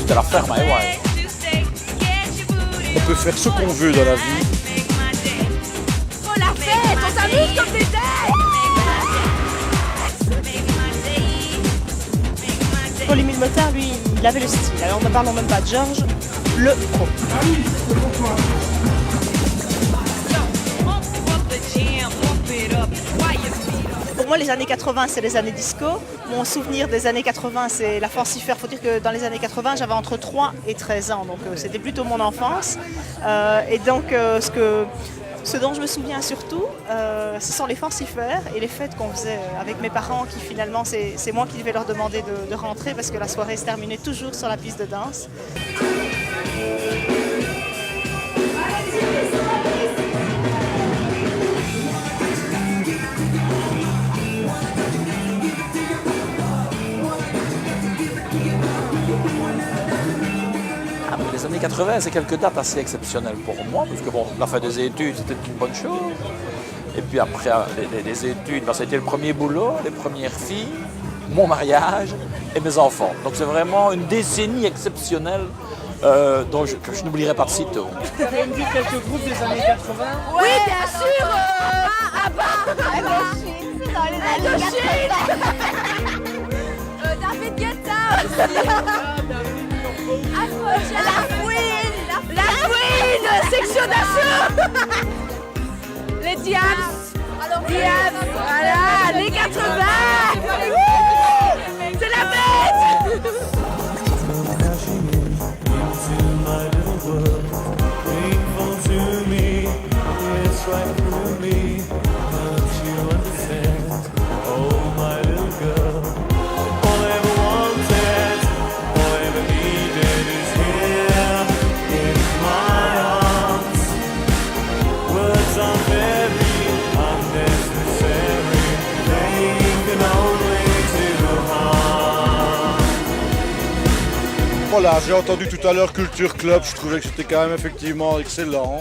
c'était la ferme à Hawaï. On peut faire ce qu'on veut dans la vie. Oh la fête, on s'amuse comme des dingues. Paul Émile Motard, lui, il avait le style. Alors ne parlons même pas de Georges, le pro. Pour moi, les années 80, c'est les années disco. Mon souvenir des années 80, c'est la Fancifère. Il faut dire que dans les années 80, j'avais entre 3 et 13 ans. Donc c'était plutôt mon enfance. Et donc ce dont je me souviens surtout, ce sont les Fancifères et les fêtes qu'on faisait avec mes parents qui finalement, c'est moi qui devais leur demander de rentrer parce que la soirée se terminait toujours sur la piste de danse. Les années 80, c'est quelques dates assez exceptionnelles pour moi, parce que bon, la fin des études, c'était une bonne chose. Et puis après, les études, ben, c'était le premier boulot, les premières filles, mon mariage et mes enfants. Donc c'est vraiment une décennie exceptionnelle que je n'oublierai pas de sitôt. Vous avez vu quelques groupes des années 80? Oui, bien sûr. Indochine. David Guetta aussi. La Queen, section d'assaut. Les Diams, voilà, les 80. C'est la fête. Voilà, j'ai entendu tout à l'heure Culture Club, je trouvais que c'était quand même effectivement excellent.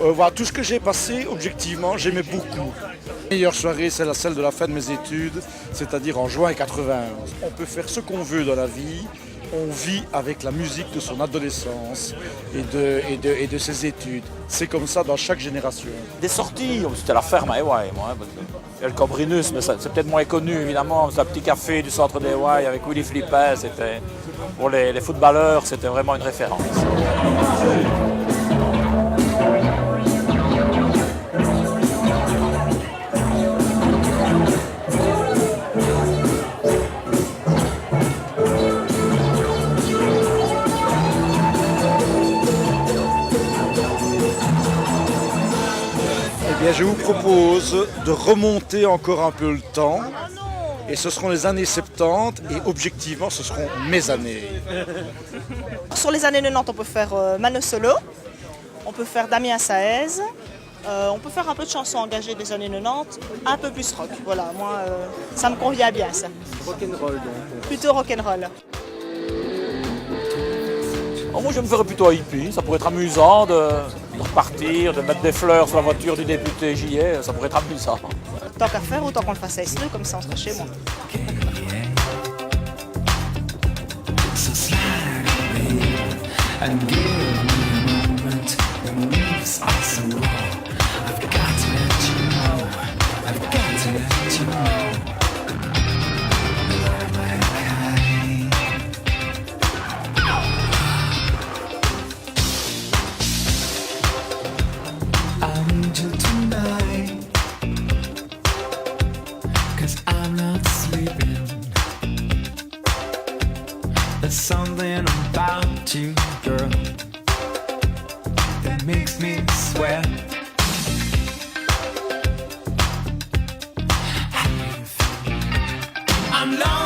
Voilà, tout ce que j'ai passé, objectivement, j'aimais beaucoup. La meilleure soirée, c'est celle de la fin de mes études, c'est-à-dire en juin 91. On peut faire ce qu'on veut dans la vie, on vit avec la musique de son adolescence et de ses études. C'est comme ça dans chaque génération. Des sorties, c'était la ferme à Hawaï, moi. Et le Cobrinus, mais c'est peut-être moins connu, évidemment. C'est un petit café du centre d'Hawaï avec Willy Flippin. C'était, pour les footballeurs, c'était vraiment une référence. Eh bien, je vous propose de remonter encore un peu le temps. Et ce seront les années 70 et objectivement, ce seront mes années. Sur les années 90, on peut faire Mano Solo, on peut faire Damien Saez, on peut faire un peu de chansons engagées des années 90, un peu plus rock. Voilà, moi, ça me convient bien, ça. Rock'n'roll donc. Plutôt rock'n'roll. Moi, je me ferais plutôt hippie. Ça pourrait être amusant de repartir, de mettre des fleurs sur la voiture du député Gillet. Ça pourrait être amusant. Tant qu'à faire, autant qu'on le fasse à S2, comme ça on sera chez moi. There's something about you, girl, that makes me sweat. How do you feel? I'm lost.